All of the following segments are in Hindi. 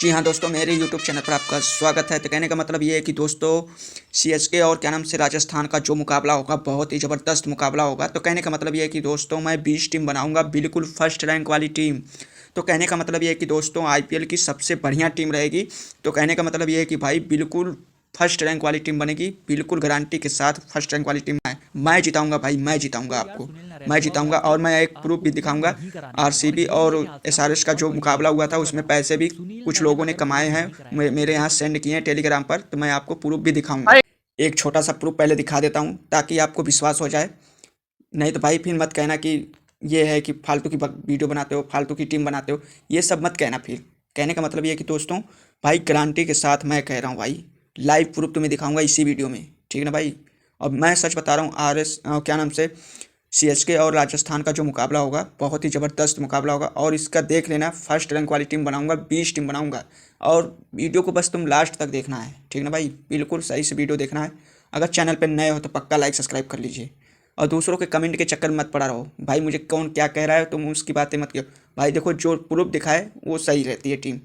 जी हाँ दोस्तों, मेरे यूट्यूब चैनल पर आपका स्वागत है। तो कहने का मतलब ये है कि दोस्तों सीएसके और क्या नाम से राजस्थान का जो मुकाबला होगा बहुत ही ज़बरदस्त मुकाबला होगा। तो कहने का मतलब ये है कि दोस्तों मैं 20 टीम बनाऊंगा, बिल्कुल फर्स्ट रैंक वाली टीम। तो कहने का मतलब ये है कि दोस्तों आईपीएल की सबसे बढ़िया टीम रहेगी। तो कहने का मतलब ये है कि भाई बिल्कुल फर्स्ट रैंक वाली टीम बनेगी, बिल्कुल गारंटी के साथ फर्स्ट रैंक वाली टीम है। मैं जिताऊंगा भाई, मैं जिताऊंगा तो यार आपको, सुनील मैं नारायण और जिताऊंगा। भाई और मैं एक प्रूफ आपको भी विन दिखाऊंगा। नहीं करानी है और आरसीबी ये और देखिए हादसा एसआरएच का बहुत जो बढ़िया मुकाबला है। हुआ था मुझे उसमें बताओ पैसे भी सुनील कुछ नारायण लोगों ने अगर कमाए विन हैं, नहीं कराएगा मेरे यहाँ सेंड किए हैं टेलीग्राम पर। तो मैं आपको प्रूफ भी दिखाऊंगा। एक छोटा सा प्रूफ पहले दिखा देता हूँ ताकि आपको विश्वास हो जाए। नहीं तो भाई फिर मत कहना कि ये है कि फालतू की वीडियो बनाते हो, फालतू की टीम बनाते हो, ये सब मत कहना। फिर कहने का मतलब ये है कि दोस्तों भाई गारंटी के साथ मैं कह रहा हूँ भाई, लाइव प्रूफ तुम्हें दिखाऊंगा इसी वीडियो में, ठीक है ना भाई। और मैं सच बता रहा हूँ, क्या नाम से सीएसके और राजस्थान का जो मुकाबला होगा बहुत ही ज़बरदस्त मुकाबला होगा। और इसका देख लेना, फर्स्ट रैंक वाली टीम बनाऊंगा, 20 टीम बनाऊंगा। और वीडियो को बस तुम लास्ट तक देखना है, ठीक ना भाई, बिल्कुल सही से वीडियो देखना है। अगर चैनल पर नए हो तो पक्का लाइक सब्सक्राइब कर लीजिए। और दूसरों के कमेंट के चक्कर में मत पड़ा रहो भाई, मुझे कौन क्या कह रहा है तुम उसकी बातें मत करो भाई। देखो जो प्रूफ दिखाए वो सही रहती है टीम,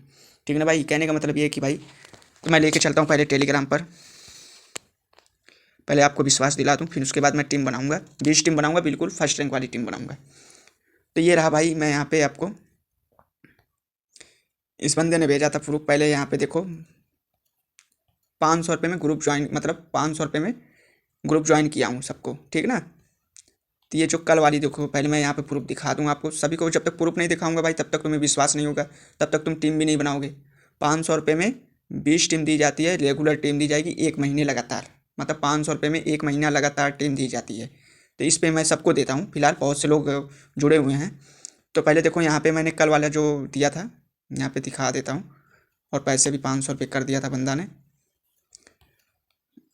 ठीक है ना भाई। कहने का मतलब ये है कि भाई तो मैं लेके चलता हूँ पहले टेलीग्राम पर, पहले आपको विश्वास दिला दूँ, फिर उसके बाद मैं टीम बनाऊंगा, 20 टीम बनाऊंगा, बिल्कुल फर्स्ट रैंक वाली टीम बनाऊंगा। तो ये रहा भाई, मैं यहाँ पे आपको इस बंदे ने भेजा था प्रूफ। पहले यहाँ पे देखो 500 रुपये में ग्रुप ज्वाइन, मतलब 500 रुपये में ग्रुप ज्वाइन किया हूँ सबको, ठीक ना। तो ये जो कल वाली देखो, पहले मैं यहाँ पे प्रूफ दिखा दूँ आपको सभी को। जब तक प्रूफ नहीं दिखाऊंगा भाई तब तक तुम्हें विश्वास नहीं होगा, तब तक तुम टीम भी नहीं बनाओगे। 500 रुपये में 20 टीम दी जाती है, रेगुलर टीम दी जाएगी 1 महीने लगातार। मतलब 500 रुपये में 1 महीना लगातार टीम दी जाती है। तो इस पर मैं सबको देता हूँ फिलहाल, बहुत से लोग जुड़े हुए हैं। तो पहले देखो यहाँ पे मैंने कल वाला जो दिया था यहाँ पे दिखा देता हूँ। और पैसे भी 500 रुपये कर दिया था बंदा ने।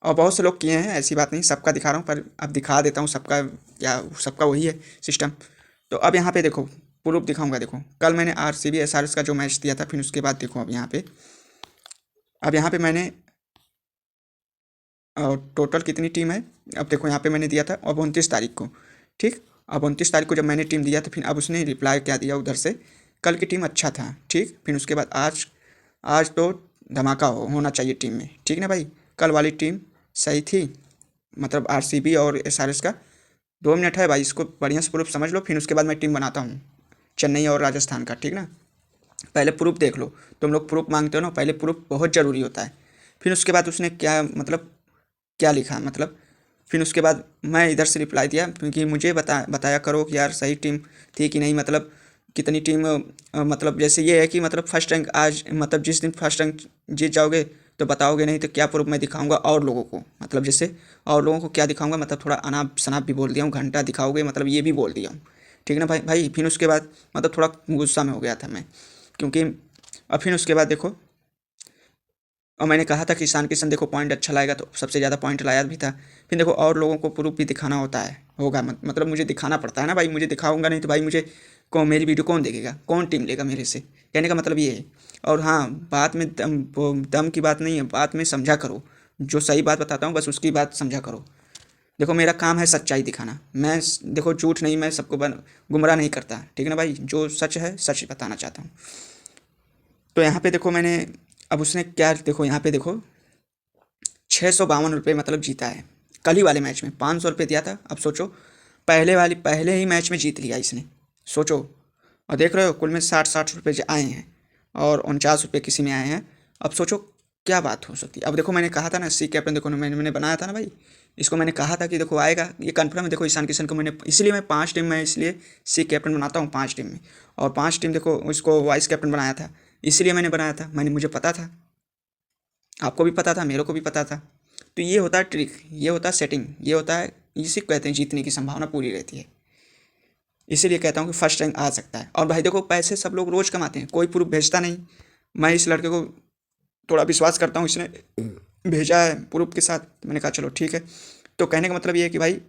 और बहुत से लोग किए हैं, ऐसी बात नहीं, सबका दिखा रहा हूँ, पर अब दिखा देता हूँ सबका, क्या सबका वही है सिस्टम। तो अब यहाँ पे देखो प्रूफ दिखाऊंगा। देखो कल मैंने आरसीबी एसआरएच का जो मैच दिया था, फिर उसके बाद देखो अब यहाँ पे मैंने टोटल कितनी टीम है। अब देखो यहाँ पे मैंने दिया था अब 29 तारीख को, ठीक। अब 29 तारीख को जब मैंने टीम दिया तो फिर अब उसने रिप्लाई क्या दिया उधर से, कल की टीम अच्छा था, ठीक। फिर उसके बाद आज आज तो धमाका होना चाहिए टीम में, ठीक ना भाई। कल वाली टीम सही थी, मतलब आरसीबी और एसआरएच का। 2 मिनट है भाई, इसको बढ़िया से प्रूफ समझ लो, फिर उसके बाद मैं टीम बनाता हूँ चेन्नई और राजस्थान का, ठीक ना। पहले प्रूफ देख लो, तुम लोग प्रूफ मांगते हो ना, पहले प्रूफ बहुत ज़रूरी होता है। फिर उसके बाद उसने क्या मतलब क्या लिखा, मतलब फिर उसके बाद मैं इधर से रिप्लाई दिया, क्योंकि मुझे बताया करो कि यार सही टीम थी कि नहीं। मतलब कितनी टीम मतलब जैसे ये है कि मतलब फर्स्ट रैंक आज, मतलब जिस दिन फर्स्ट रैंक जीत जाओगे तो बताओगे, नहीं तो क्या प्रूफ मैं दिखाऊंगा और लोगों को। मतलब जैसे और लोगों को क्या दिखाऊंगा, मतलब थोड़ा अनाप शनाप भी बोल दिया हूँ, घंटा दिखाओगे मतलब ये भी बोल दिया हूँ, ठीक ना भाई। फिर उसके बाद मतलब थोड़ा गुस्सा में हो गया था मैं, क्योंकि अब फिर उसके बाद देखो, और मैंने कहा था कि ईशान किशन देखो पॉइंट अच्छा लाएगा, तो सबसे ज़्यादा पॉइंट लाया भी था। फिर देखो और लोगों को प्रूफ भी दिखाना होता है, होगा मतलब मुझे दिखाना पड़ता है ना भाई, मुझे दिखाऊंगा नहीं तो भाई मुझे कौन, मेरी वीडियो कौन देखेगा, कौन टीम लेगा मेरे से। कहने का मतलब ये है। और हाँ, बात में दम की बात नहीं है, बात में समझा करो। जो सही बात बताता हूँ बस उसकी बात समझा करो। देखो मेरा काम है सच्चाई दिखाना, मैं देखो झूठ नहीं, मैं सबको गुमराह नहीं करता, ठीक है ना भाई। जो सच है सच बताना चाहता हूँ। तो यहाँ पे देखो मैंने, अब उसने क्या, देखो यहाँ पे देखो 652 रुपये मतलब जीता है। कल ही वाले मैच में 500 रुपये दिया था, अब सोचो पहले ही मैच में जीत लिया इसने, सोचो। और देख रहे हो कुल में 60-60 रुपये आए हैं, और 49 रुपये किसी में आए हैं। अब सोचो क्या बात हो सकती है। अब देखो मैंने कहा था ना सी कैप्टन, देखो मैंने बनाया था ना भाई, इसको मैंने कहा था कि देखो आएगा, ये कन्फर्म है। देखो ईशान किशन को मैंने, इसलिए मैं 5 टीम में, इसलिए सी कैप्टन बनाता हूँ 5 टीम में। और 5 टीम देखो उसको वाइस कैप्टन बनाया था, इसलिए मैंने बनाया था, मुझे पता था, आपको भी पता था, मेरे को भी पता था। तो ये होता है ट्रिक, ये होता है सेटिंग, ये होता है, इसी को कहते हैं जीतने की संभावना पूरी रहती है। इसीलिए कहता हूँ कि फर्स्ट रैंक आ सकता है। और भाई देखो पैसे सब लोग रोज़ कमाते हैं, कोई प्रूफ भेजता नहीं। मैं इस लड़के को थोड़ा विश्वास करता हूँ, इसने भेजा है प्रूफ के साथ, तो मैंने कहा चलो ठीक है। तो कहने का मतलब ये है कि भाई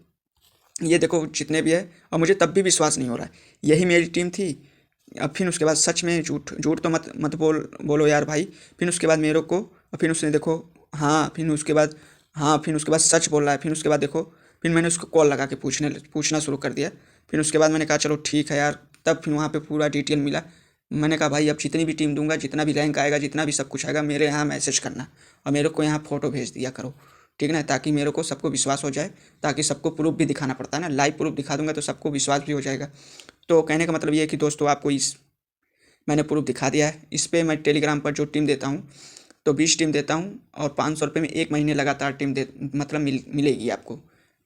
ये देखो जितने भी है, और मुझे तब भी विश्वास नहीं हो रहा है, यही मेरी टीम थी। अब फिर उसके बाद सच में झूठ झूठ तो मत मत बोलो यार भाई। फिर उसके बाद मेरे को, और फिर उसने देखो, हाँ फिर उसके बाद, हाँ फिर उसके बाद सच बोल रहा है। फिर उसके बाद देखो, फिर मैंने उसको कॉल लगा के पूछना शुरू कर दिया। फिर उसके बाद मैंने कहा चलो ठीक है यार, तब फिर वहाँ पे पूरा डिटेल मिला। मैंने कहा भाई अब जितनी भी टीम दूंगा, जितना भी रैंक आएगा, जितना भी सब कुछ आएगा, मेरे यहाँ मैसेज करना और मेरे को यहाँ फ़ोटो भेज दिया करो, ठीक है ना, ताकि मेरे को सबको विश्वास हो जाए, ताकि सबको प्रूफ भी दिखाना पड़ता है ना, लाइव प्रूफ दिखा दूंगा तो सबको विश्वास भी हो जाएगा। तो कहने का मतलब ये है कि दोस्तों आपको इस मैंने प्रूफ दिखा दिया है। इस पर मैं टेलीग्राम पर जो टीम देता हूँ तो 20 टीम देता हूँ और 500 रुपये में 1 महीने लगातार टीम दे मतलब मिलेगी आपको,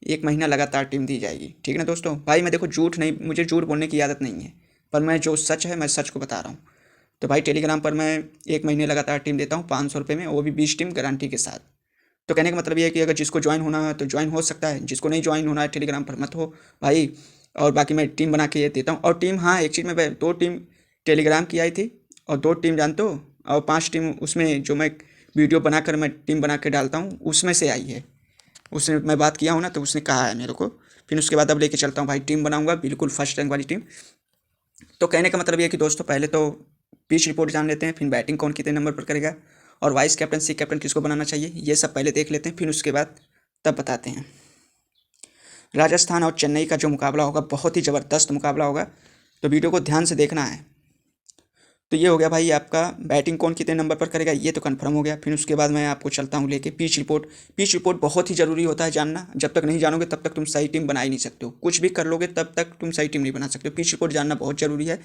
1 महीना लगातार टीम दी जाएगी, ठीक है ना दोस्तों। भाई मैं देखो झूठ नहीं, मुझे झूठ बोलने की आदत नहीं है, पर मैं जो सच है मैं सच को बता रहा हूँ। तो भाई टेलीग्राम पर मैं 1 महीने लगातार टीम देता हूँ 500 रुपये में, वो भी 20 टीम गारंटी के साथ। तो कहने का मतलब ये है कि अगर जिसको ज्वाइन होना है तो ज्वाइन हो सकता है, जिसको नहीं ज्वाइन होना है टेलीग्राम पर मत हो भाई। और बाकी मैं टीम बना के ये देता हूँ। और टीम, हाँ एक चीज़ में 2 टीम टेलीग्राम की आई थी और 2 टीम जानते हो, और 5 टीम उसमें जो मैं वीडियो बनाकर मैं टीम बना के डालता हूँ उसमें से आई है। उसने मैं बात किया हूँ ना तो उसने कहा है मेरे को। फिर उसके बाद अब लेके चलता हूँ भाई, टीम बनाऊंगा बिल्कुल फर्स्ट रैंक वाली टीम। तो कहने का मतलब ये है कि दोस्तों पहले तो पिच रिपोर्ट जान लेते हैं, फिर बैटिंग कौन कितने नंबर पर करेगा और वाइस कैप्टन सी कैप्टन किसको बनाना चाहिए, ये सब पहले देख लेते हैं, फिर उसके बाद तब बताते हैं। राजस्थान और चेन्नई का जो मुकाबला होगा बहुत ही ज़बरदस्त मुकाबला होगा, तो वीडियो को ध्यान से देखना है। तो ये हो गया भाई आपका बैटिंग कौन कितने नंबर पर करेगा, ये तो कंफर्म हो गया। फिर उसके बाद मैं आपको चलता हूँ लेके पिच रिपोर्ट। पिच रिपोर्ट बहुत ही ज़रूरी होता है जानना, जब तक नहीं जानोगे तब तक तुम सही टीम बना ही नहीं सकते हो, कुछ भी कर लोगे तब तक तुम सही टीम नहीं बना सकते हो। पिच रिपोर्ट जानना बहुत ज़रूरी है,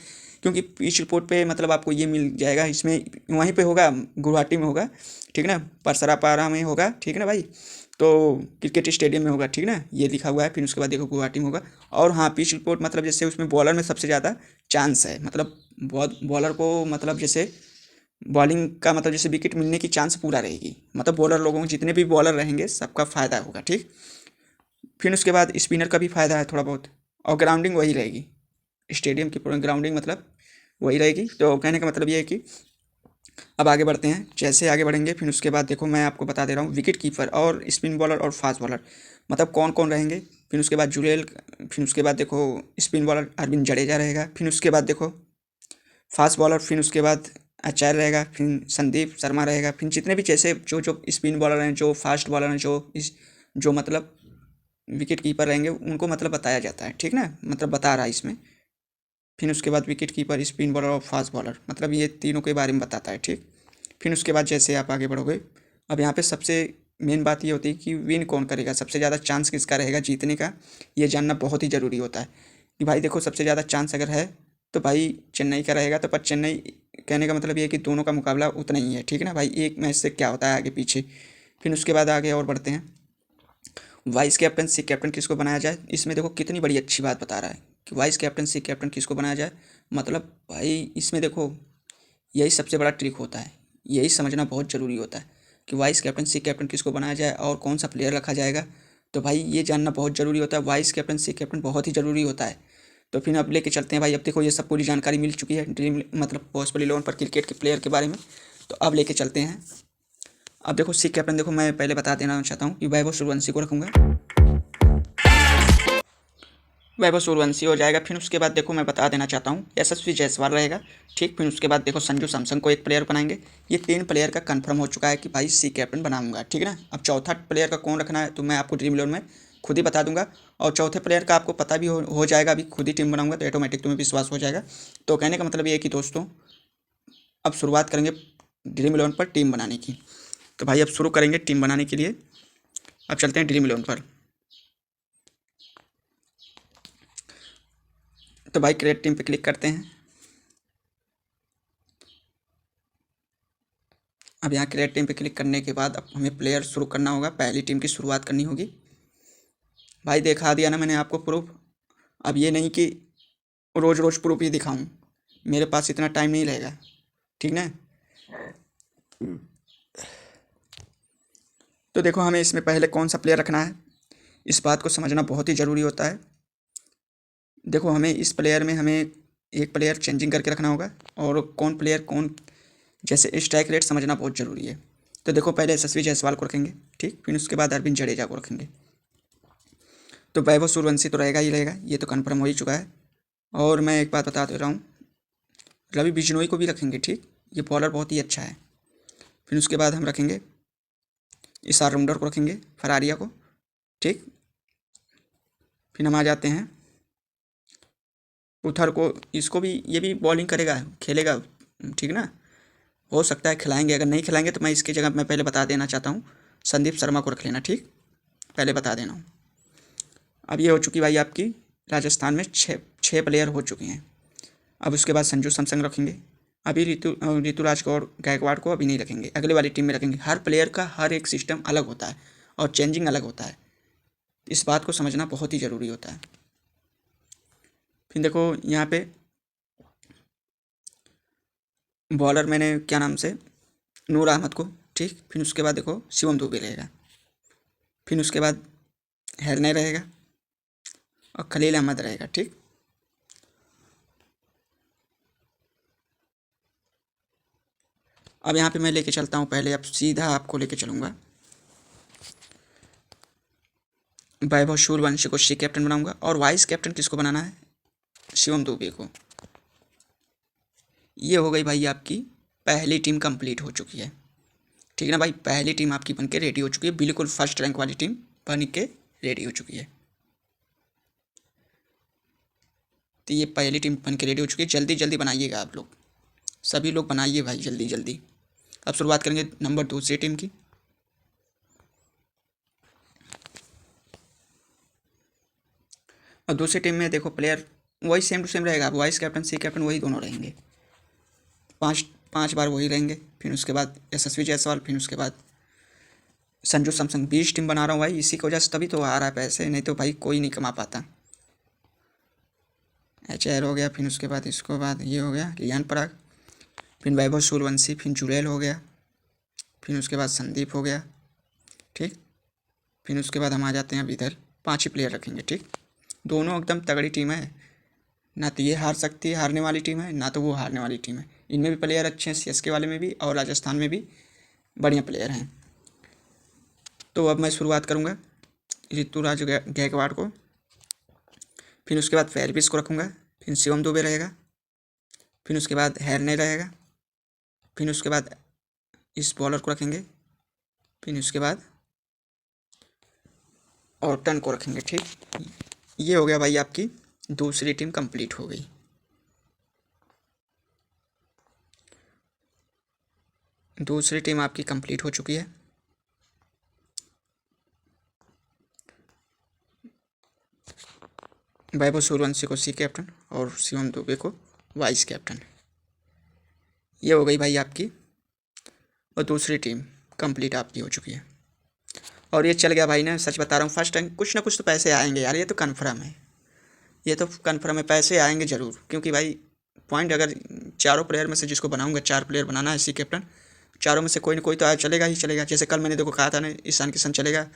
क्योंकि पिच रिपोर्ट पे मतलब आपको ये मिल जाएगा, इसमें वहीं पे होगा, गुवाहाटी में होगा, ठीक है ना, परसरापारा में होगा, ठीक है ना भाई, तो क्रिकेट स्टेडियम में होगा, ठीक है ना, ये लिखा हुआ है। फिर उसके बाद देखो गुवाहाटी में होगा। और हाँ पिच रिपोर्ट मतलब जैसे उसमें बॉलर में सबसे ज़्यादा चांस है, मतलब बॉलर को मतलब जैसे बॉलिंग का मतलब जैसे विकेट मिलने की चांस पूरा रहेगी, मतलब बॉलर लोगों को जितने भी बॉलर रहेंगे सबका फ़ायदा होगा, ठीक। फिर उसके बाद स्पिनर का भी फ़ायदा है थोड़ा बहुत, और ग्राउंडिंग वही रहेगी, स्टेडियम की पूरी ग्राउंडिंग मतलब वही रहेगी। तो कहने का मतलब ये है कि अब आगे बढ़ते हैं। जैसे आगे बढ़ेंगे फिर उसके बाद देखो मैं आपको बता दे रहा हूँ विकेट कीपर और स्पिन बॉलर और फास्ट बॉलर मतलब कौन कौन रहेंगे। फिर उसके बाद जुड़ेल, फिर उसके बाद देखो स्पिन बॉलर अरविंद जडेजा रहेगा, फिर उसके बाद देखो फास्ट बॉलर, फिर उसके बाद आचार्य रहेगा, फिर संदीप शर्मा रहेगा, फिर जितने भी जैसे जो जो स्पिन बॉलर हैं, जो फास्ट बॉलर हैं, जो मतलब विकेट कीपर रहेंगे उनको मतलब बताया जाता है, ठीक ना, मतलब बता रहा है इसमें। फिर उसके बाद विकेट कीपर, स्पिन बॉलर और फास्ट बॉलर मतलब ये तीनों के बारे में बताता है, ठीक। फिर उसके बाद जैसे आप आगे बढ़ोगे, अब यहाँ पे सबसे मेन बात ये होती है कि विन कौन करेगा, सबसे ज़्यादा चांस किसका रहेगा जीतने का, ये जानना बहुत ही ज़रूरी होता है। कि भाई देखो सबसे ज़्यादा चांस अगर है तो भाई चेन्नई का रहेगा, तो पर चेन्नई कहने का मतलब ये है कि दोनों का मुकाबला उतना ही है, ठीक है ना भाई, एक मैच से क्या होता है आगे पीछे। फिर उसके बाद आगे और बढ़ते हैं। वाइस कैप्टन सी कैप्टन किसको बनाया जाए, इसमें देखो कितनी बड़ी अच्छी बात बता रहा है कि वाइस कैप्टन सी कैप्टन किसको बनाया जाए। मतलब भाई इसमें देखो यही सबसे बड़ा ट्रिक होता है, यही समझना बहुत ज़रूरी होता है कि वाइस कैप्टन सी कैप्टन किसको बनाया जाए और कौन सा प्लेयर रखा जाएगा। तो भाई ये जानना बहुत ज़रूरी होता है, वाइस कैप्टन सी कैप्टन बहुत ही ज़रूरी होता है। तो फिर अब लेके चलते हैं भाई, अब देखो ये सब पूरी जानकारी मिल चुकी है ड्रीम मतलब पॉसिबल 11 पर क्रिकेट के प्लेयर के बारे में। तो अब लेके चलते हैं। अब देखो सी कैप्टन देखो मैं पहले बता देना चाहता हूँ कि वैभव सूर्यवंशी को रखूँगा, वैभव सूर्यवंशी हो जाएगा। फिर उसके बाद देखो मैं बता देना चाहता हूँ यशस्वी जायसवाल रहेगा, ठीक। फिर उसके बाद देखो संजू सैमसन को एक प्लेयर बनाएंगे। ये 3 प्लेयर का कंफर्म हो चुका है कि भाई सी कैप्टन बनाऊंगा, ठीक है ना। अब चौथा प्लेयर का कौन रखना है तो मैं आपको ड्रीम 11 में खुद ही बता दूंगा, और चौथे प्लेयर का आपको पता भी हो जाएगा, अभी खुद ही टीम बनाऊंगा तो ऑटोमेटिक तुम्हें विश्वास हो जाएगा। तो कहने का मतलब ये है कि दोस्तों अब शुरुआत करेंगे ड्रीम 11 पर टीम बनाने की। तो भाई अब शुरू करेंगे टीम बनाने के लिए, अब चलते हैं ड्रीम 11 पर। तो भाई क्रिएट टीम पे क्लिक करते हैं। अब यहाँ क्रिएट टीम पे क्लिक करने के बाद अब हमें प्लेयर शुरू करना होगा, पहली टीम की शुरुआत करनी होगी। भाई दिखा दिया ना मैंने आपको प्रूफ। अब ये नहीं कि रोज़ रोज़ प्रूफ ही दिखाऊं, मेरे पास इतना टाइम नहीं रहेगा, ठीक ना। तो देखो हमें इसमें पहले कौन सा प्लेयर रखना है, इस बात को समझना बहुत ही ज़रूरी होता है। देखो हमें इस प्लेयर में हमें एक प्लेयर चेंजिंग करके रखना होगा, और कौन प्लेयर कौन जैसे स्ट्राइक रेट समझना बहुत ज़रूरी है। तो देखो पहले यशस्वी जायसवाल को रखेंगे, ठीक। फिर उसके बाद अरविंद जडेजा को रखेंगे। तो वैभव सूर्यवंशी तो रहेगा ही रहेगा, ये तो कन्फर्म हो ही चुका है। और मैं एक बात बता दे रहा हूँ, रवि बिजनोई को भी रखेंगे, ठीक, ये बॉलर बहुत ही अच्छा है। फिर उसके बाद हम रखेंगे इस ऑलराउंडर को रखेंगे फरारिया को, ठीक। फिर हम आ जाते हैं पुथर को, इसको भी, ये भी बॉलिंग करेगा, खेलेगा, ठीक ना। हो सकता है खिलाएंगे, अगर नहीं खिलाएंगे तो मैं इसकी जगह, मैं पहले बता देना चाहता हूँ, संदीप शर्मा को रख लेना, ठीक, पहले बता देना हूँ। अब ये हो चुकी भाई आपकी राजस्थान में छः प्लेयर हो चुके हैं। अब उसके बाद संजू सैमसंग रखेंगे। अभी ऋतुराज गायकवाड़ को अभी नहीं रखेंगे, अगले वाली टीम में रखेंगे। हर प्लेयर का हर एक सिस्टम अलग होता है और चेंजिंग अलग होता है, इस बात को समझना बहुत ही ज़रूरी होता है। फिर देखो यहाँ पे बॉलर मैंने क्या नाम से, नूर अहमद को, ठीक। फिर उसके बाद देखो शिवम दुबे रहेगा। फिर उसके बाद हेरने रहेगा और खलील अहमद रहेगा, ठीक। अब यहाँ पे मैं लेके चलता हूँ, पहले अब सीधा आपको लेके चलूँगा, वैभव सूर्यवंशी को सी कैप्टन बनाऊंगा और वाइस कैप्टन किसको बनाना है, शिवम दुबे को। ये हो गई भाई आपकी पहली टीम कंप्लीट हो चुकी है, ठीक है ना भाई। पहली टीम आपकी बन के रेडी हो चुकी है, बिल्कुल फर्स्ट रैंक वाली टीम बन के रेडी हो चुकी है। तो ये पहली टीम बन के रेडी हो चुकी है। जल्दी जल्दी बनाइएगा आप लोग, सभी लोग बनाइए भाई जल्दी जल्दी। अब शुरुआत करेंगे नंबर दूसरी टीम की। और दूसरी टीम में देखो प्लेयर वही सेम टू सेम रहेगा, वाइस कैप्टन सी कैप्टन वही दोनों रहेंगे, पाँच पाँच बार वही रहेंगे। फिर उसके बाद यशस्वी जायसवाल, फिर उसके बाद संजू सैमसंग। 20 टीम बना रहा हूँ भाई, इसी की वजह से तभी तो आ रहा है पैसे, नहीं तो भाई कोई नहीं कमा पाता। HR हो गया, फिर उसके बाद इसको बाद ये हो गया रियान पराग, फिर वैभव सूर्यवंशी, फिर जुड़ैल हो गया, फिर उसके बाद संदीप हो गया, ठीक। फिर उसके बाद हम आ जाते हैं अब इधर, 5 ही प्लेयर रखेंगे, ठीक। दोनों एकदम तगड़ी टीम है, ना तो ये हार सकती है, हारने वाली टीम है, ना तो वो हारने वाली टीम है। इनमें भी प्लेयर अच्छे हैं, CSK वाले में भी और राजस्थान में भी बढ़िया प्लेयर हैं। तो अब मैं शुरुआत करूँगा ऋतुराज गायकवाड़ को, फिर उसके बाद फेरबिस को रखूँगा, फिर शिवम दुबे रहेगा, फिर उसके बाद हेरने रहेगा, फिर उसके बाद इस बॉलर को रखेंगे, फिर उसके बाद ऑर्टन को रखेंगे, ठीक। ये हो गया भाई आपकी दूसरी टीम कंप्लीट हो गई। दूसरी टीम आपकी कंप्लीट हो चुकी है। वैभव सूर्यवंशी को सी कैप्टन और शिवम दुबे को वाइस कैप्टन। ये हो गई भाई आपकी, और दूसरी टीम कंप्लीट आपकी हो चुकी है। और ये चल गया भाई ना, सच बता रहा हूँ, फर्स्ट टाइम कुछ ना कुछ तो पैसे आएंगे यार, ये तो कन्फर्म है, ये तो कन्फर्म है, पैसे आएंगे ज़रूर। क्योंकि भाई पॉइंट अगर चारों प्लेयर में से जिसको बनाऊंगा, 4 प्लेयर बनाना है सी कैप्टन, चारों में से कोई ना कोई तो चलेगा ही चलेगा। जैसे कल मैंने देखो कहा था ना, ईशान किशन चलेगा,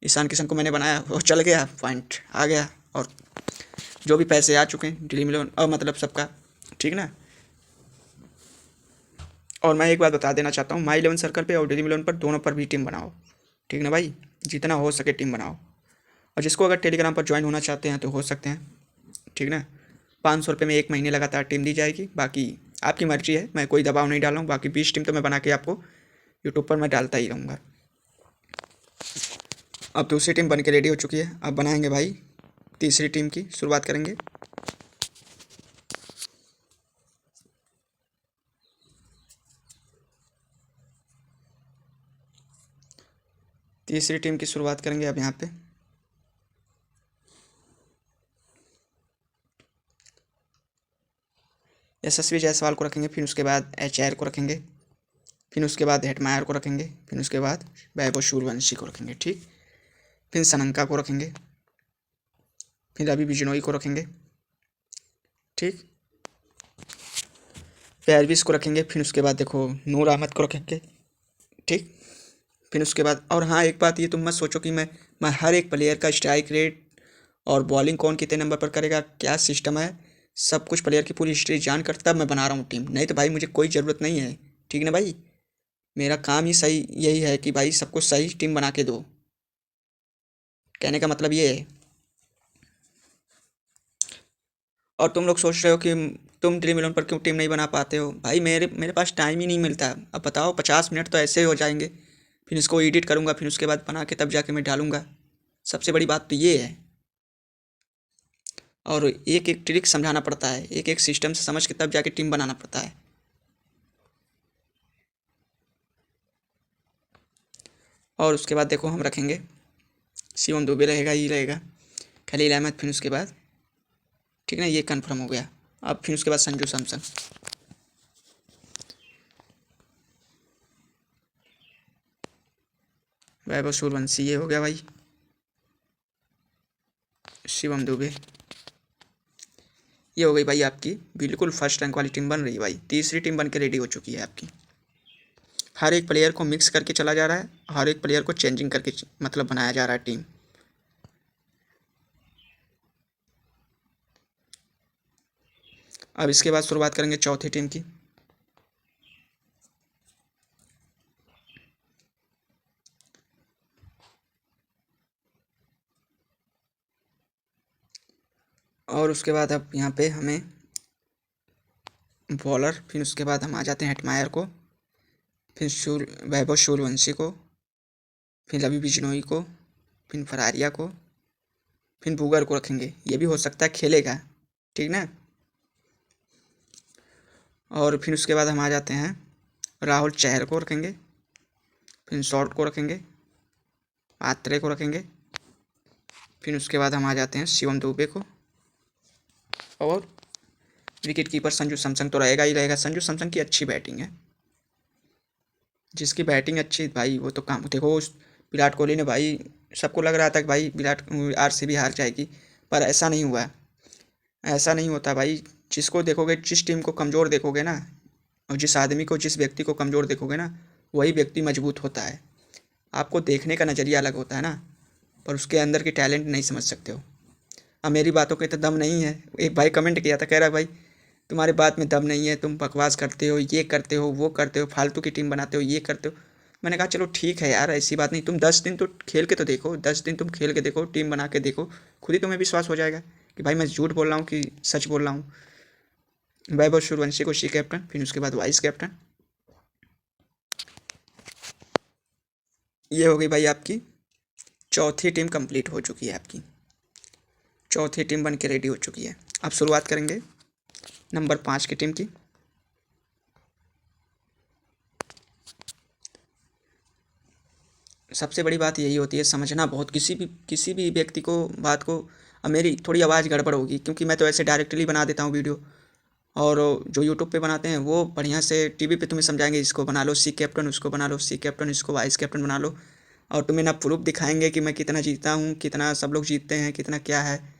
ईशान किशन को मैंने बनाया, वो चल गया, पॉइंट आ गया, और जो भी पैसे आ चुके हैं ड्रीम 11 और मतलब सबका, ठीक ना। और मैं एक बात बता देना चाहता हूँ, माई 11 सर्कल पे और ड्रीम 11 पर दोनों पर भी टीम बनाओ, ठीक ना भाई, जितना हो सके टीम बनाओ। और जिसको अगर टेलीग्राम पर ज्वाइन होना चाहते हैं तो हो सकते हैं, ठीक ना। 500 रुपये में 1 महीने लगातार टीम दी जाएगी, बाकी आपकी मर्जी है, मैं कोई दबाव नहीं डाल रहा हूँ। बाकी 20 टीम तो मैं बना के आपको यूट्यूब पर मैं डालता ही रहूँगा। अब दूसरी टीम बन के रेडी हो चुकी है, अब बनाएंगे भाई तीसरी टीम की शुरुआत करेंगे। तीसरी टीम की शुरुआत करेंगे अब यहाँ पे। यशस्वी जायसवाल को रखेंगे, फिर उसके बाद HR को रखेंगे, फिर उसके बाद हेटमायर को रखेंगे, फिर उसके बाद वैभव सूर्यवंशी को रखेंगे, ठीक। फिर सनंका को रखेंगे, फिर रवि बिजनोई को रखेंगे, ठीक। पेरविस को रखेंगे, फिर उसके बाद देखो नूर अहमद को रखेंगे, ठीक। फिर उसके बाद, और हाँ एक बात ये तुम मत सोचो कि मैं हर एक प्लेयर का स्ट्राइक रेट और बॉलिंग कौन कितने नंबर पर करेगा, क्या सिस्टम है, सब कुछ प्लेयर की पूरी हिस्ट्री जान कर तब मैं बना रहा हूँ टीम, नहीं तो भाई मुझे कोई ज़रूरत नहीं है, ठीक ना भाई। मेरा काम ही सही यही है कि भाई सबको सही टीम बना के दो, कहने का मतलब ये है। और तुम लोग सोच रहे हो कि तुम ड्रीम 11 पर क्यों टीम नहीं बना पाते हो, भाई मेरे पास टाइम ही नहीं मिलता। अब बताओ 50 मिनट तो ऐसे ही हो जाएंगे, फिर इसको एडिट करूँगा, फिर उसके बाद बना के तब जाके मैं डालूँगा। सबसे बड़ी बात तो ये है। और एक एक ट्रिक समझाना पड़ता है, एक एक सिस्टम से समझ के तब जाके टीम बनाना पड़ता है। और उसके बाद देखो हम रखेंगे शिवम दुबे रहेगा, ही रहेगा, खलील अहमद, फिर उसके बाद ठीक ना, ये कन्फर्म हो गया। अब फिर उसके बाद संजू सैमसन, वैभव सूर्यवंशी, ये हो गया भाई, शिवम दुबे, ये हो गई भाई आपकी बिल्कुल फर्स्ट रैंक वाली टीम बन रही है भाई। तीसरी टीम बन के रेडी हो चुकी है आपकी। हर एक प्लेयर को मिक्स करके चला जा रहा है, हर एक प्लेयर को चेंजिंग करके मतलब बनाया जा रहा है टीम। अब इसके बाद शुरुआत करेंगे चौथी टीम की। और उसके बाद अब यहाँ पे हमें बॉलर, फिर उसके बाद हम आ जाते हैं हेटमायर को, फिर वैभव सूर्यवंशी को, फिर रवि बिजनोई को, फिर फरारिया को, फिर बुगर को रखेंगे, ये भी हो सकता है खेलेगा, ठीक ना। और फिर उसके बाद हम आ जाते हैं राहुल चहर को रखेंगे, फिर शॉर्ट को रखेंगे, आत्रे को रखेंगे, फिर उसके बाद हम आ जाते हैं शिवम दुबे को, और विकेट कीपर संजू सैमसन तो रहेगा ही रहेगा। संजू सैमसन की अच्छी बैटिंग है, जिसकी बैटिंग अच्छी भाई वो तो काम, देखो विराट कोहली ने भाई, सबको लग रहा था कि भाई विराट आरसीबी हार जाएगी, पर ऐसा नहीं हुआ। ऐसा नहीं होता भाई, जिसको देखोगे, जिस टीम को कमज़ोर देखोगे ना, और जिस आदमी को, जिस व्यक्ति को कमज़ोर देखोगे ना, वही व्यक्ति मजबूत होता है। आपको देखने का नज़रिया अलग होता है ना, पर उसके अंदर की टैलेंट नहीं समझ सकते हो। अब मेरी बातों के तो दम नहीं है। एक भाई कमेंट किया था, कह रहा भाई तुम्हारी बात में दम नहीं है, तुम बकवास करते हो, ये करते हो, वो करते हो, फालतू की टीम बनाते हो, ये करते हो। मैंने कहा चलो ठीक है यार, ऐसी बात नहीं, तुम 10 दिन तो खेल के तो देखो, 10 दिन तुम खेल के देखो, टीम बना के देखो, खुद ही तुम्हें विश्वास हो जाएगा कि भाई मैं झूठ बोल रहा हूँ कि सच बोल रहा हूँ। वैभव सूर्यवंशी को सी कैप्टन, फिर उसके बाद वाइस कैप्टन, ये हो गई भाई आपकी चौथी टीम कंप्लीट हो चुकी है आपकी। चौथी टीम बन के रेडी हो चुकी है। अब शुरुआत करेंगे नंबर 5 की टीम की। सबसे बड़ी बात यही होती है, समझना बहुत, किसी भी व्यक्ति को बात को। अब मेरी थोड़ी आवाज़ गड़बड़ होगी क्योंकि मैं तो ऐसे डायरेक्टली बना देता हूँ वीडियो, और जो यूट्यूब पे बनाते हैं वो बढ़िया से टीवी पे तुम्हें समझाएंगे, इसको बना लो सी कैप्टन, उसको बना लो सी कैप्टन, इसको वाइस कैप्टन बना लो, और तुम्हें ना प्रूफ दिखाएंगे कि मैं कितना जीता हूँ, कितना सब लोग जीतते हैं, कितना क्या है।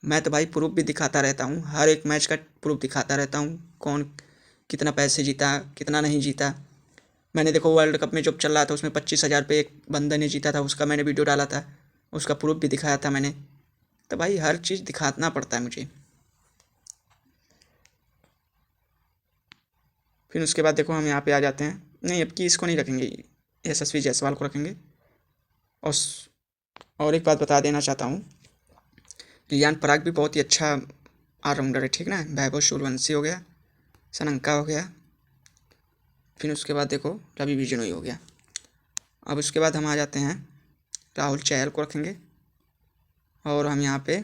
मैं तो भाई प्रूफ भी दिखाता रहता हूँ, हर एक मैच का प्रूफ दिखाता रहता हूँ, कौन कितना पैसे जीता, कितना नहीं जीता। मैंने देखो वर्ल्ड कप में जब चल रहा था उसमें 25,000 पे एक बंदे ने जीता था, उसका मैंने वीडियो डाला था, उसका प्रूफ भी दिखाया था मैंने। तो भाई हर चीज़ दिखाना पड़ता है मुझे। फिर उसके बाद देखो हम यहाँ पे आ जाते हैं, नहीं अब की इसको नहीं रखेंगे, यशस्वी जायसवाल को रखेंगे। और और एक बात बता देना चाहता हूँ, रियान पराग भी बहुत ही अच्छा ऑलराउंडर है, ठीक ना। वैभव सूर्यवंशी हो गया, सनंका हो गया, फिर उसके बाद देखो रवि बिजनोई हो गया। अब उसके बाद हम आ जाते हैं राहुल चहर को रखेंगे, और हम यहाँ पे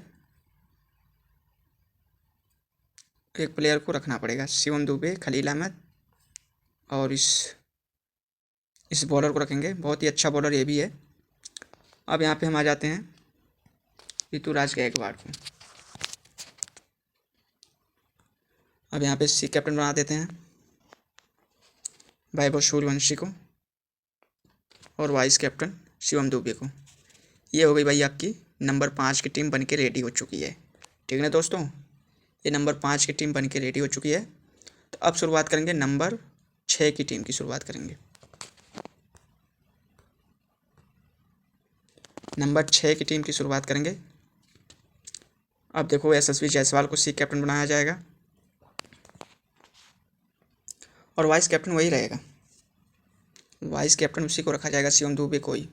एक प्लेयर को रखना पड़ेगा, शिवम दुबे, खलील अहमद, और इस बॉलर को रखेंगे, बहुत ही अच्छा बॉलर ये भी है। अब यहाँ पे हम आ जाते हैं ऋतुराज गायकवाड़ को। अब यहाँ पे सी कैप्टन बना देते हैं वैभव सूर्यवंशी को, और वाइस कैप्टन शिवम दुबे को। ये हो गई भाई आपकी नंबर 5 की टीम बन के रेडी हो चुकी है, ठीक है ना दोस्तों। ये नंबर 5 की टीम बन के रेडी हो चुकी है। तो अब शुरुआत करेंगे नंबर 6 की टीम की शुरुआत करेंगे। नंबर 6 की टीम की शुरुआत करेंगे। अब देखो यशस्वी जायसवाल को सी कैप्टन बनाया जाएगा, और वाइस कैप्टन वही रहेगा, वाइस कैप्टन उसी को रखा जाएगा, शिवम दुबे को ही।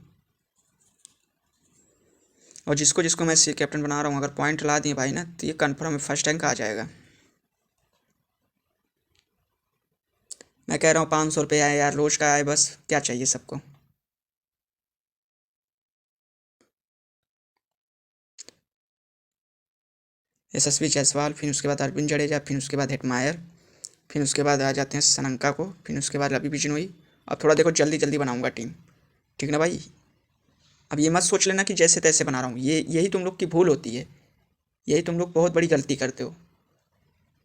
और जिसको जिसको मैं सी कैप्टन बना रहा हूँ, अगर पॉइंट ला दिए भाई ना, तो ये कन्फर्म फर्स्ट रैंक आ जाएगा। मैं कह रहा हूँ 500 रुपये आए यार, रोज़ का आए, बस क्या चाहिए सबको। यशस्वी जायसवाल, फिर उसके बाद अरविंद जडेजा, फिर उसके बाद हेटमायर, फिर उसके बाद आ जाते हैं सनंका को, फिर उसके बाद रवि बिश्नोई। अब थोड़ा देखो जल्दी जल्दी बनाऊंगा टीम, ठीक ना भाई। अब ये मत सोच लेना कि जैसे तैसे बना रहा हूँ, ये यही तुम लोग की भूल होती है, यही तुम लोग बहुत बड़ी गलती करते हो,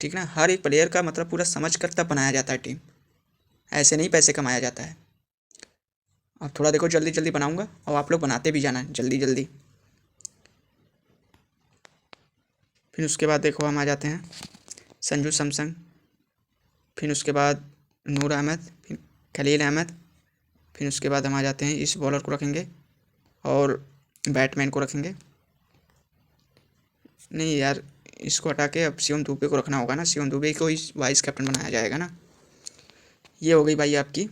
ठीक ना। हर एक प्लेयर का मतलब पूरा समझ कर तब बनाया जाता है टीम, ऐसे नहीं पैसे कमाया जाता है। अब थोड़ा देखो जल्दी जल्दी बनाऊंगा और आप लोग बनाते भी जाना जल्दी जल्दी। फिर उसके बाद देखो हम आ जाते हैं संजू सैमसन, फिर उसके बाद नूर अहमद, फिर खलील अहमद, फिर उसके बाद हम आ जाते हैं इस बॉलर को रखेंगे और बैटमैन को रखेंगे। नहीं यार, इसको हटा के अब शिवम दुबे को रखना होगा ना, शिवम दुबे को इस वाइस कैप्टन बनाया जाएगा ना। ये हो गई भाई आपकी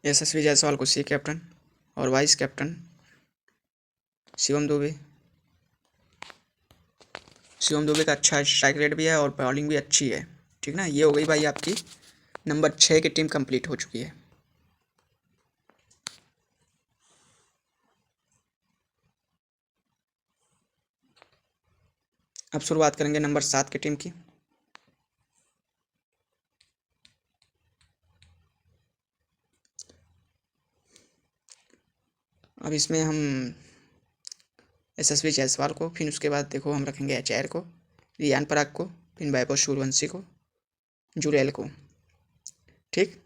यशस्वी जायसवाल को सी कैप्टन और वाइस कैप्टन शिवम दुबे। शिवम दुबे का अच्छा स्ट्राइक रेट भी है और बॉलिंग भी अच्छी है, ठीक ना। ये हो गई भाई आपकी नंबर 6 की टीम कंप्लीट हो चुकी है। अब शुरुआत करेंगे नंबर 7 की टीम की। अब इसमें हम यशस्वी जायसवाल को, फिर उसके बाद देखो हम रखेंगे एचआर को, रियान पराग को, फिर वैभव सूर्यवंशी को, जुरेल को, ठीक।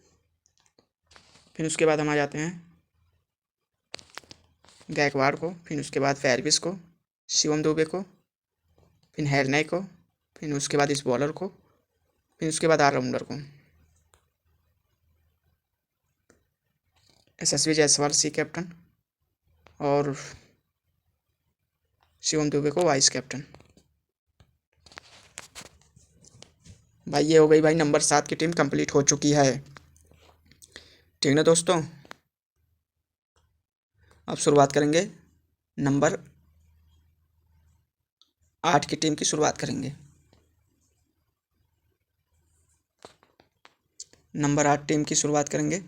फिर उसके बाद हम आ जाते हैं गायकवाड़ को, फिर उसके बाद फेरविस को, शिवम दुबे को, फिर हेरनई को, फिर उसके बाद इस बॉलर को, फिर उसके बाद ऑलराउंडर को। यशस्वी जायसवाल सी कैप्टन और शिवम दुबे को वाइस कैप्टन। भाई ये हो गई भाई नंबर 7 की टीम कंप्लीट हो चुकी है, ठीक ना दोस्तों। अब शुरुआत करेंगे नंबर 8 की टीम की शुरुआत करेंगे। नंबर 8 टीम की शुरुआत करेंगे।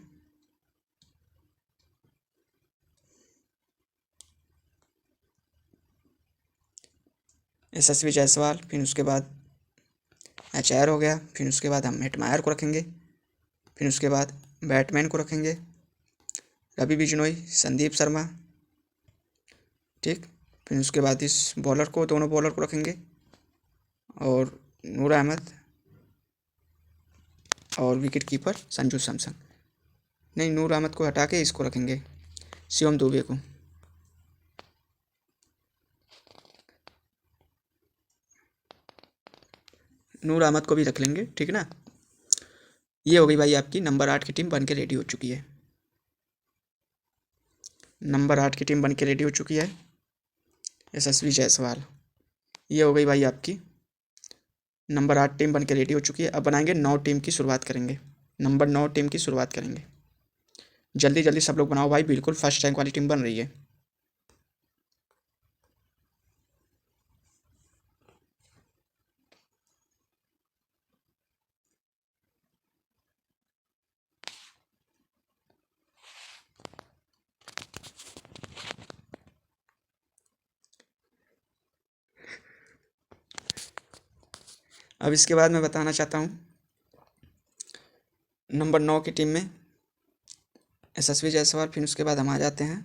यशस्वी जायसवाल, फिर उसके बाद एचआर हो गया, फिर उसके बाद हम हेटमायर को रखेंगे, फिर उसके बाद बैटमैन को रखेंगे रवि बिश्नोई, संदीप शर्मा, ठीक। फिर उसके बाद इस बॉलर को, दोनों बॉलर को रखेंगे और नूर अहमद और विकेट कीपर संजू सैमसन। नहीं, नूर अहमद को हटा के इसको रखेंगे शिवम दुबे को। नूर अहमद को भी रख लेंगे, ठीक ना। ये हो गई भाई आपकी नंबर 8 की टीम बन के रेडी हो चुकी है। नंबर 8 की टीम बन के रेडी हो चुकी है यशस्वी जायसवाल। ये हो गई भाई आपकी नंबर 8 टीम बन के रेडी हो चुकी है। अब बनाएंगे 9 टीम की शुरुआत करेंगे, नंबर 9 टीम की शुरुआत करेंगे। जल्दी जल्दी सब लोग बनाओ भाई, बिल्कुल फर्स्ट रैंक वाली टीम बन रही है। अब इसके बाद मैं बताना चाहता हूँ नंबर 9 की टीम में यशस्वी जायसवाल, फिर उसके बाद हम आ जाते हैं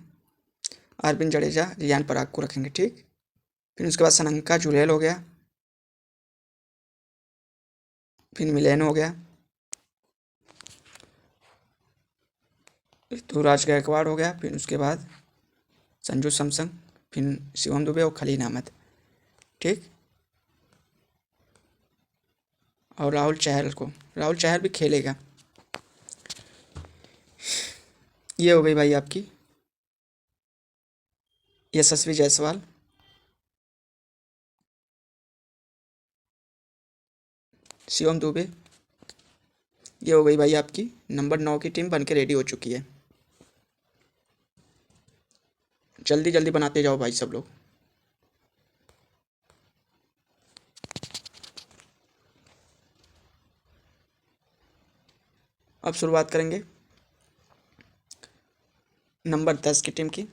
अरविंद जडेजा, रियान पराग को रखेंगे, ठीक। फिर उसके बाद सनंका जुरेल हो गया, फिर मिलेन हो गया, ऋतुराज गायकवाड़ हो गया, फिर उसके बाद संजू सैमसन, फिर शिवम दुबे और खलील अहमद, ठीक। और राहुल चहर भी खेलेगा। ये हो गई भाई आपकी यशस्वी जायसवाल, शिवम दुबे। ये हो गई भाई आपकी नंबर 9 की टीम बन के रेडी हो चुकी है। जल्दी जल्दी बनाते जाओ भाई सब लोग। अब शुरुआत करेंगे नंबर 10 की टीम की।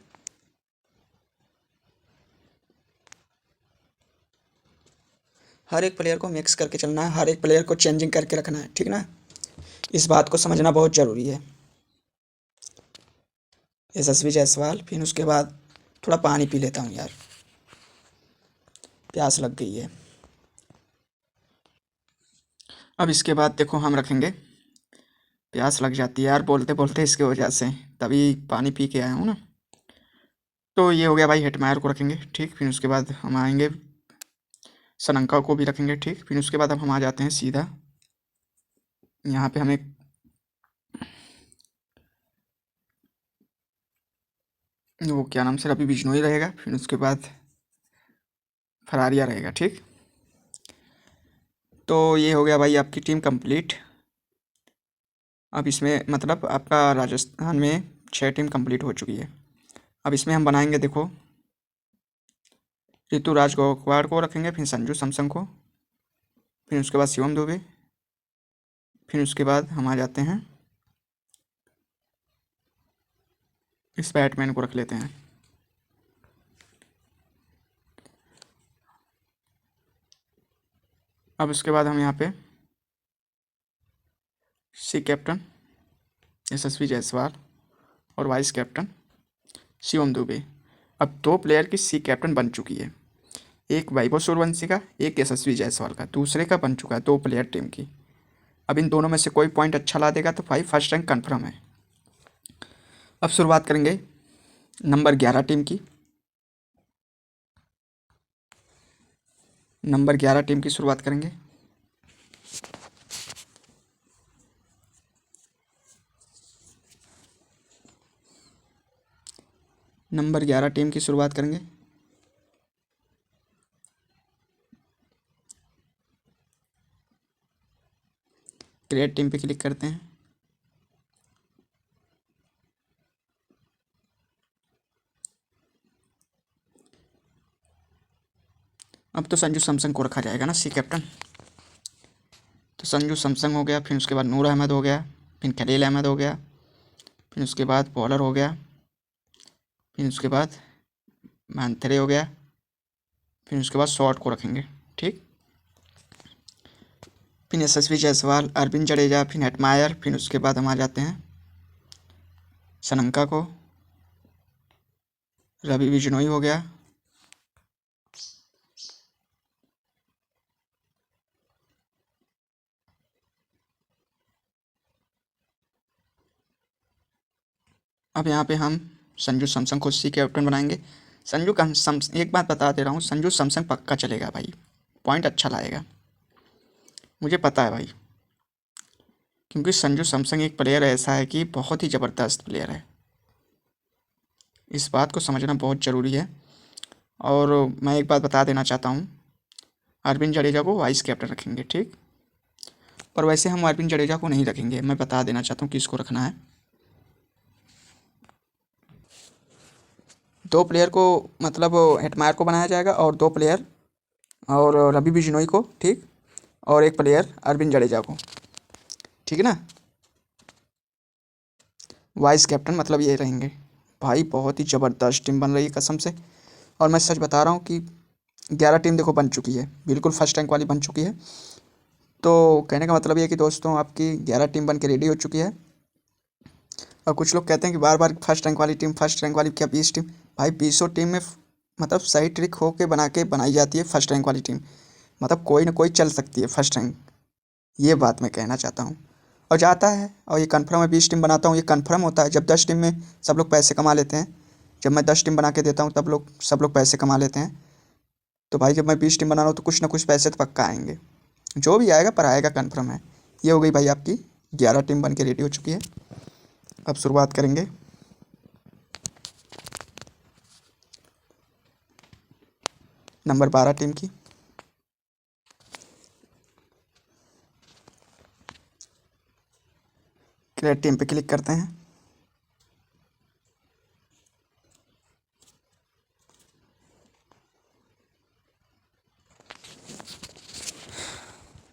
हर एक प्लेयर को मिक्स करके चलना है, हर एक प्लेयर को चेंजिंग करके रखना है, ठीक ना। इस बात को समझना बहुत ज़रूरी है। यशस्वी जायसवाल, फिर उसके बाद थोड़ा पानी पी लेता हूँ यार, प्यास लग गई है। अब इसके बाद देखो हम रखेंगे, प्यास लग जाती है यार बोलते बोलते, इसके वजह से तभी पानी पी के आया हूँ ना। तो ये हो गया भाई, हेटमायर को रखेंगे, ठीक। फिर उसके बाद हम आएंगे सनंका को भी रखेंगे, ठीक। फिर उसके बाद अब हम आ जाते हैं सीधा यहाँ पे, हमें वो क्या नाम से, रवि बिश्नोई रहेगा। फिर उसके बाद फरारिया रहेगा, ठीक। तो ये हो गया भाई आपकी टीम कंप्लीट। अब इसमें मतलब आपका राजस्थान में 6 टीम कंप्लीट हो चुकी है। अब इसमें हम बनाएंगे देखो, ऋतुराज गायकवाड़ को रखेंगे, फिर संजू सैमसन को, फिर उसके बाद शिवम दुबे, फिर उसके बाद हम आ जाते हैं इस बैटमैन को रख लेते हैं। अब उसके बाद हम यहाँ पे सी कैप्टन यशस्वी जायसवाल और वाइस कैप्टन शिवम दुबे। अब 2 प्लेयर की सी कैप्टन बन चुकी है, एक वैभव सूर्यवंशी का, एक यशस्वी जायसवाल का, दूसरे का बन चुका है 2 प्लेयर टीम की। अब इन दोनों में से कोई पॉइंट अच्छा ला देगा तो भाई फर्स्ट रैंक कन्फर्म है। अब शुरुआत करेंगे नंबर 11 टीम की। नंबर 11 टीम की शुरुआत करेंगे। नंबर 11 टीम की शुरुआत करेंगे। क्रिएट टीम पे क्लिक करते हैं। अब तो संजू सैमसन को रखा जाएगा ना सी कैप्टन। तो संजू सैमसन हो गया, फिर उसके बाद नूर अहमद हो गया, फिर खलील अहमद हो गया, फिर उसके बाद बॉलर हो गया, फिर उसके बाद मैंथरे हो गया, फिर उसके बाद शॉट को रखेंगे, ठीक। फिर यशस्वी जायसवाल, अरविंद जडेजा, फिर हेटमायर, फिर उसके बाद हम आ जाते हैं सनंका को, रवि बिश्नोई हो गया, अब यहाँ पे हम संजू सैमसन को सी कैप्टन बनाएंगे। संजू का एक बात बता दे रहा हूँ, संजू सैमसन पक्का चलेगा भाई, पॉइंट अच्छा लाएगा, मुझे पता है भाई। क्योंकि संजू सैमसन एक प्लेयर ऐसा है कि बहुत ही ज़बरदस्त प्लेयर है, इस बात को समझना बहुत ज़रूरी है। और मैं एक बात बता देना चाहता हूँ, अरविंद जडेजा को वाइस कैप्टन रखेंगे, ठीक। पर वैसे हम अरविंद जडेजा को नहीं रखेंगे, मैं बता देना चाहता हूँ किसको रखना है। 2 प्लेयर को मतलब हेटमायर को बनाया जाएगा, और 2 प्लेयर और रवि बिश्नोई को, ठीक, और 1 प्लेयर अरविंद जडेजा को, ठीक है ना। वाइस कैप्टन मतलब ये रहेंगे भाई। बहुत ही ज़बरदस्त टीम बन रही है कसम से, और मैं सच बता रहा हूँ कि 11 टीम देखो बन चुकी है, बिल्कुल फर्स्ट रैंक वाली बन चुकी है। तो कहने का मतलब ये है कि दोस्तों आपकी 11 टीम बन के रेडी हो चुकी है। और कुछ लोग कहते हैं कि बार बार फर्स्ट रैंक वाली टीम, फर्स्ट रैंक वाली, क्या 20 टीम? भाई 20 टीम में मतलब सही ट्रिक हो के बनाई जाती है फर्स्ट रैंक वाली टीम, मतलब कोई ना कोई चल सकती है फर्स्ट रैंक, ये बात मैं कहना चाहता हूँ। और जाता है, और ये कन्फर्म है, 20 टीम बनाता हूँ ये कन्फर्म होता है। जब 10 टीम में सब लोग पैसे कमा लेते हैं, जब मैं 10 टीम बना के देता हूँ तब सब लोग पैसे कमा लेते हैं। तो भाई जब मैं 20 टीम बना रहा हूँ तो कुछ ना कुछ पैसे तो पक्का आएंगे, जो भी आएगा पर आएगा कन्फर्म है। ये हो गई भाई आपकी 11 टीम बन के रेडी हो चुकी है। अब शुरुआत करेंगे नंबर 12 टीम की। क्रिएट टीम पे क्लिक करते हैं।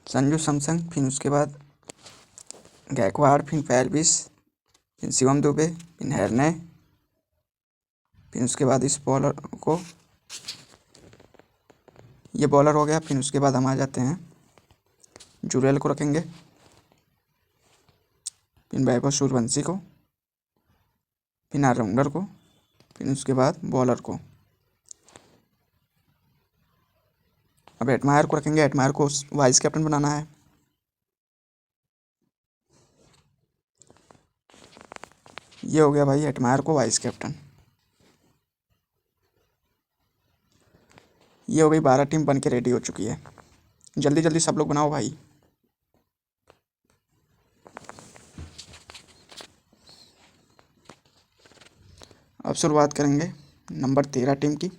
संजू सैमसन, फिर उसके बाद गायकवाड़, फिर पेल्विस, फिर शिवम दुबे, फिर हेरने, फिर उसके बाद इस बॉलर को ये बॉलर हो गया। फिर उसके बाद हम आ जाते हैं, जुरेल को रखेंगे, फिर वैभव सूर्यवंशी को, फिर ऑलराउंडर को, फिर उसके बाद बॉलर को। अब एडमायर को रखेंगे, एडमायर को वाइस कैप्टन बनाना है। ये हो गया भाई एडमायर को वाइस कैप्टन। ये हो गई 12 टीम बन के रेडी हो चुकी है। जल्दी जल्दी सब लोग बनाओ भाई। अब शुरुआत करेंगे नंबर 13 टीम की।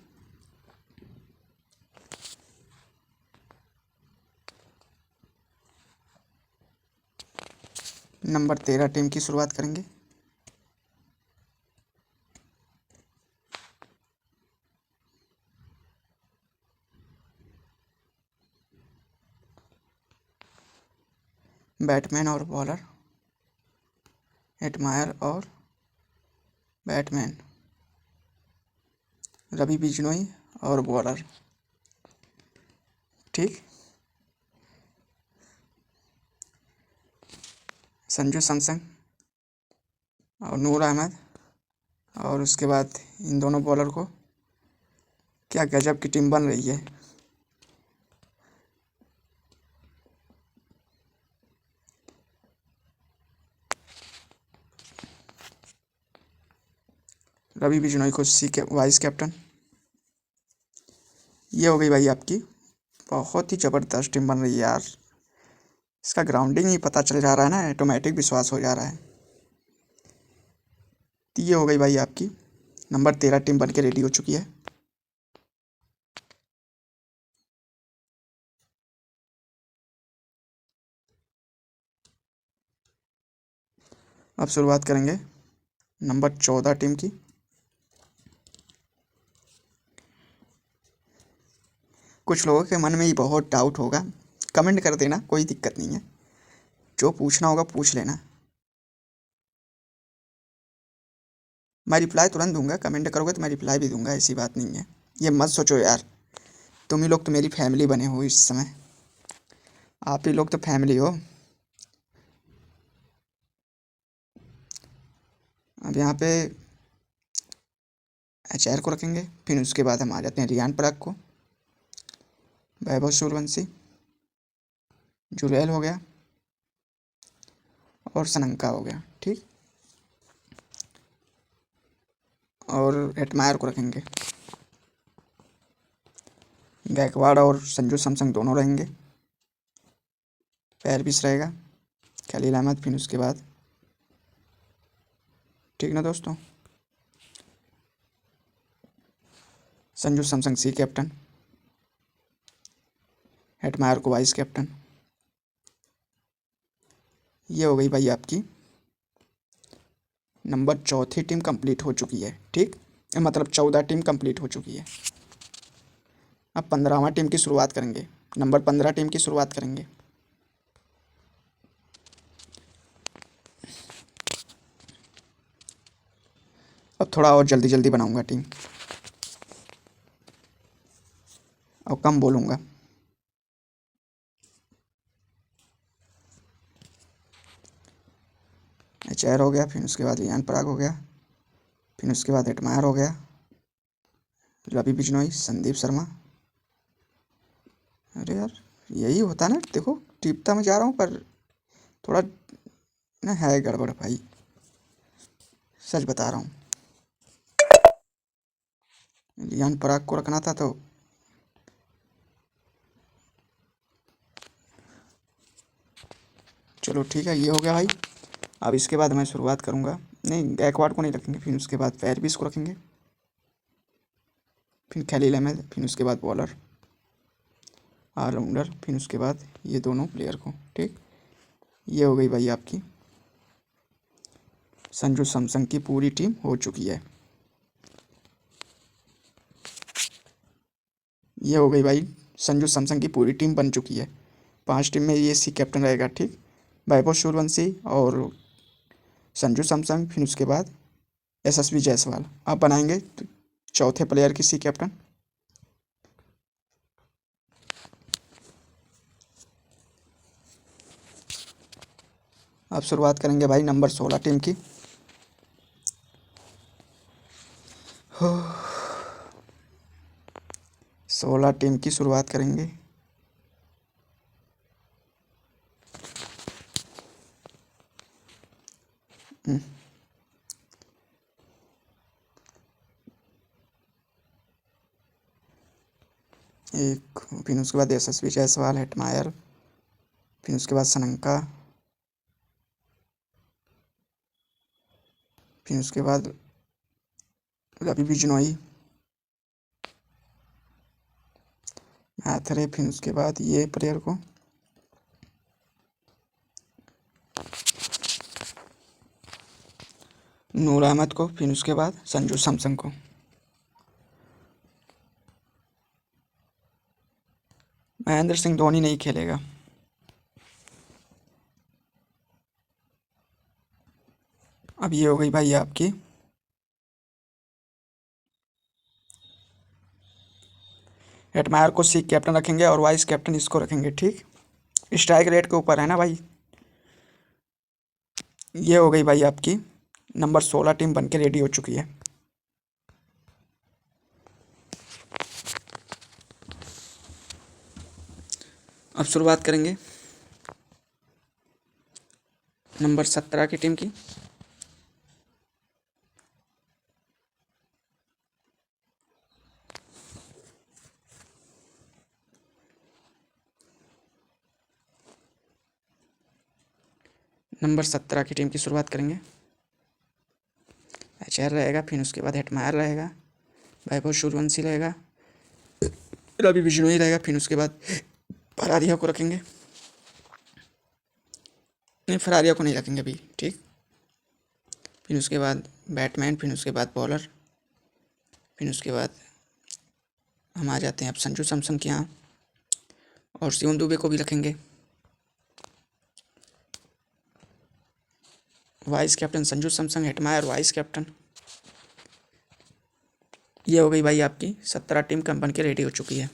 नंबर 13 टीम की शुरुआत करेंगे। बैटमैन और बॉलर, एडमायर और बैटमैन, रवि बिजनोई और बॉलर। ठीक, संजू सैमसन और नूर अहमद। और उसके बाद इन दोनों बॉलर को, क्या गजब की टीम बन रही है। रवि बिजनोई को वाइस कैप्टन। ये हो गई भाई आपकी बहुत ही ज़बरदस्त टीम बन रही है यार। इसका ग्राउंडिंग ही पता चल जा रहा है ना, ऑटोमेटिक विश्वास हो जा रहा है। तो ये हो गई भाई आपकी नंबर 13 टीम बन के रेडी हो चुकी है। अब शुरुआत करेंगे नंबर 14 टीम की। कुछ लोगों के मन में ये बहुत डाउट होगा, कमेंट कर देना, कोई दिक्कत नहीं है। जो पूछना होगा पूछ लेना, मैं रिप्लाई तुरंत दूंगा। कमेंट करोगे तो मैं रिप्लाई भी दूंगा, ऐसी बात नहीं है। ये मत सोचो यार, तुम ही लोग तो मेरी फैमिली बने हो इस समय। आप ही लोग तो फैमिली हो। अब यहाँ पे HR को रखेंगे। फिर उसके बाद हम आ जाते हैं रियान पराग को, वैभव सूर्यवंशी, जुरैल हो गया और सनंका हो गया। ठीक, और एडमायर को रखेंगे। गायकवाड़ और संजू सैमसन दोनों रहेंगे। पैरविस रहेगा, खलील अहमद। फिर उसके बाद, ठीक ना दोस्तों, संजू सैमसन सी कैप्टन, एडमायर को वाइस कैप्टन। ये हो गई भाई आपकी नंबर 4 टीम कंप्लीट हो चुकी है। ठीक, मतलब 14 टीम कंप्लीट हो चुकी है। अब 15वां टीम की शुरुआत करेंगे, नंबर 15 टीम की शुरुआत करेंगे। अब थोड़ा और जल्दी जल्दी बनाऊंगा टीम, और कम बोलूँगा। HR हो गया, फिर उसके बाद रियान पराग हो गया, फिर उसके बाद एडमायर हो गया, रवि बिजनोई, संदीप शर्मा। अरे यार, यही होता ना, देखो टिपता मैं जा रहा हूँ पर थोड़ा ना है गड़बड़ भाई, सच बता रहा हूँ। रियान पराग को रखना था तो चलो ठीक है, ये हो गया भाई। अब इसके बाद मैं शुरुआत करूँगा, नहीं गायकवाड़ को नहीं रखेंगे। फिर उसके बाद पैरविस को रखेंगे, फिर खलील अहमद, फिर उसके बाद बॉलर, ऑलराउंडर, फिर उसके बाद ये दोनों प्लेयर को। ठीक, ये हो गई भाई आपकी संजू सैमसन की पूरी टीम हो चुकी है। ये हो गई भाई संजू सैमसन की पूरी टीम बन चुकी है। 5 टीम में ये सी कैप्टन रहेगा। ठीक, वैभव सूर्यवंशी और संजू सैमसन, फिर उसके बाद SSV जायसवाल। आप बनाएंगे तो चौथे प्लेयर की सी कैप्टन। अब शुरुआत करेंगे भाई नंबर 16 टीम की। हो 16 टीम की शुरुआत करेंगे। एक, फिर उसके बाद यशस्वी जायसवाल, हेटमायर, फिर उसके बाद सनंका, फिर उसके बाद रवि बिजनोई, मैथरे, फिर उसके बाद ये प्लेयर को नूर अहमद को, फिर उसके बाद संजू सैमसन को। महेंद्र सिंह धोनी नहीं खेलेगा। अब ये हो गई भाई आपकी हेटमायर को सी कैप्टन रखेंगे और वाइस कैप्टन इसको रखेंगे, ठीक। स्ट्राइक रेट के ऊपर है ना भाई। ये हो गई भाई आपकी नंबर 16 टीम बनके रेडी हो चुकी है। अब शुरुआत करेंगे नंबर 17 की टीम की। नंबर 17 की टीम की शुरुआत करेंगे। एचआर रहेगा, फिर उसके बाद हेटमायर रहेगा, वैभव सूर्यवंशी रहेगा, रवि बिश्नोई रहेगा, फिर उसके बाद फरारिया को रखेंगे। नहीं, फरारिया को नहीं रखेंगे अभी, ठीक। फिर उसके बाद बैटमैन, फिर उसके बाद बॉलर, फिर उसके बाद हम आ जाते हैं अब संजू सैमसन के यहाँ, और शिवम दुबे को भी रखेंगे। Vice captain Sanju Samson, Hetmyer vice captain. ये हो गई भाई आपकी 17 टीम कम बन के रेडी हो चुकी है।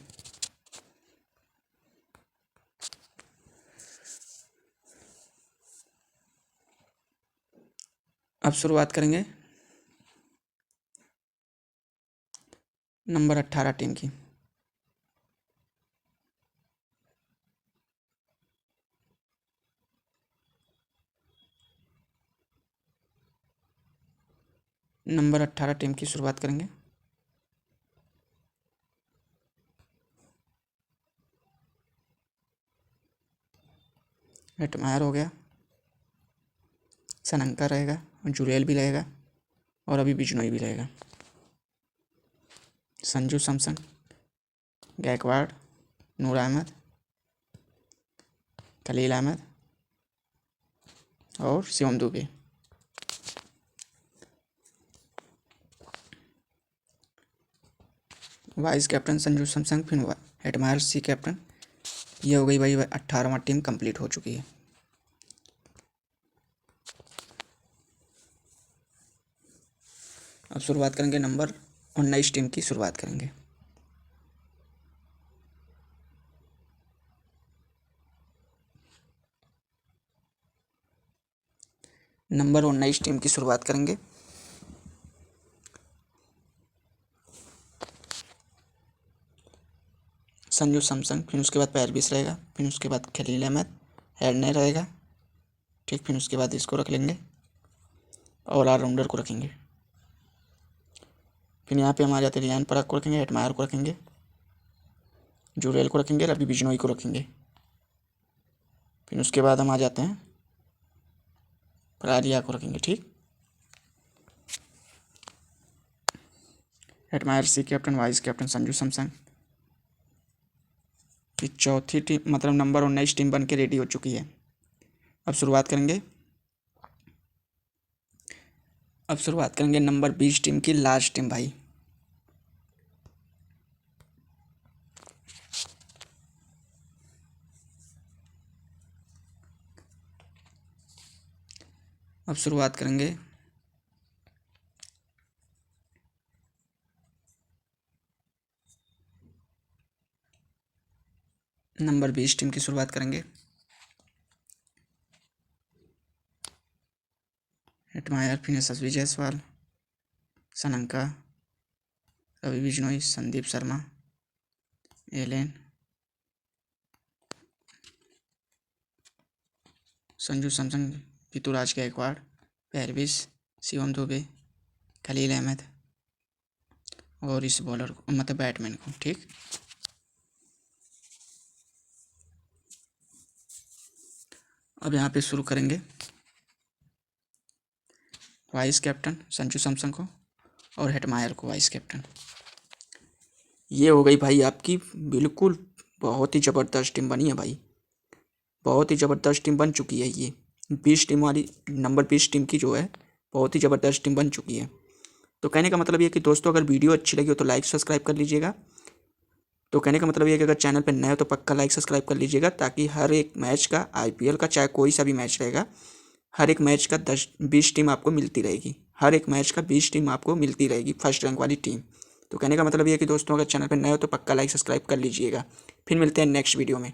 अब शुरुआत करेंगे नंबर 18 टीम की। नंबर 18 टीम की शुरुआत करेंगे। हेटमायर हो गया, सनंका रहेगा, जुरेल भी रहेगा, और अभी बिजनोई भी रहेगा। संजू सैमसन, गायकवाड़, नूर अहमद, खलील अहमद और शिवम दुबे। वाइस कैप्टन संजू सैमसन, फिर हेटमायर सी कैप्टन। ये हो गई भाई 18वां टीम कंप्लीट हो चुकी है। अब शुरुआत करेंगे नंबर 19 टीम की शुरुआत करेंगे। नंबर 19 टीम की शुरुआत करेंगे। संजू सैमसन, फिर उसके बाद पैरबिस रहेगा, फिर उसके बाद खलील अहमद, हेडने रहेगा, ठीक। फिर उसके बाद इसको रख लेंगे और ऑलराउंडर को रखेंगे। फिर यहाँ पे हम आ जाते हैं रियान पराग को रखेंगे, हेटमायर को रखेंगे, जुरेल को रखेंगे, रवि बिजनोई को रखेंगे। फिर उसके बाद हम आ जाते हैं फरारिया को रखेंगे, ठीक। हेटमायर सी captain, vice captain Sanju Samson. फिर चौथी टीम मतलब नंबर 19 टीम बन के रेडी हो चुकी है। अब शुरुआत करेंगे नंबर 20 टीम की लास्ट टीम भाई। अब शुरुआत करेंगे नंबर 20 टीम की शुरुआत करेंगे। हेटमायर, फिर यशस्वी जायसवाल, सनंका, रवि बिजनोई, संदीप शर्मा, एलेन, संजू सैमसन, ऋतुराज गायकवाड़, पैरविस, शिवम दुबे, खलील अहमद और इस बॉलर को मतलब बैटमैन को। ठीक, अब यहाँ पे शुरू करेंगे। वाइस कैप्टन संजू सैमसन को और हेटमायर को वाइस कैप्टन। ये हो गई भाई आपकी बिल्कुल बहुत ही ज़बरदस्त टीम बनी है भाई, बहुत ही ज़बरदस्त टीम बन चुकी है। ये 20 टीम वाली नंबर 20 टीम की जो है बहुत ही ज़बरदस्त टीम बन चुकी है। तो कहने का मतलब ये कि दोस्तों अगर वीडियो अच्छी लगी हो तो लाइक सब्सक्राइब कर लीजिएगा। तो कहने का मतलब ये कि अगर चैनल पर नए हो तो पक्का लाइक सब्सक्राइब कर लीजिएगा, ताकि हर एक मैच का IPL का चाहे कोई सा भी मैच रहेगा, हर एक मैच का 10-20 टीम आपको मिलती रहेगी, हर एक मैच का 20 टीम आपको मिलती रहेगी, फर्स्ट रैंक वाली टीम। तो कहने का मतलब ये कि दोस्तों अगर चैनल पर नए हो तो पक्का लाइक सब्सक्राइब कर लीजिएगा। फिर मिलते हैं नेक्स्ट वीडियो में।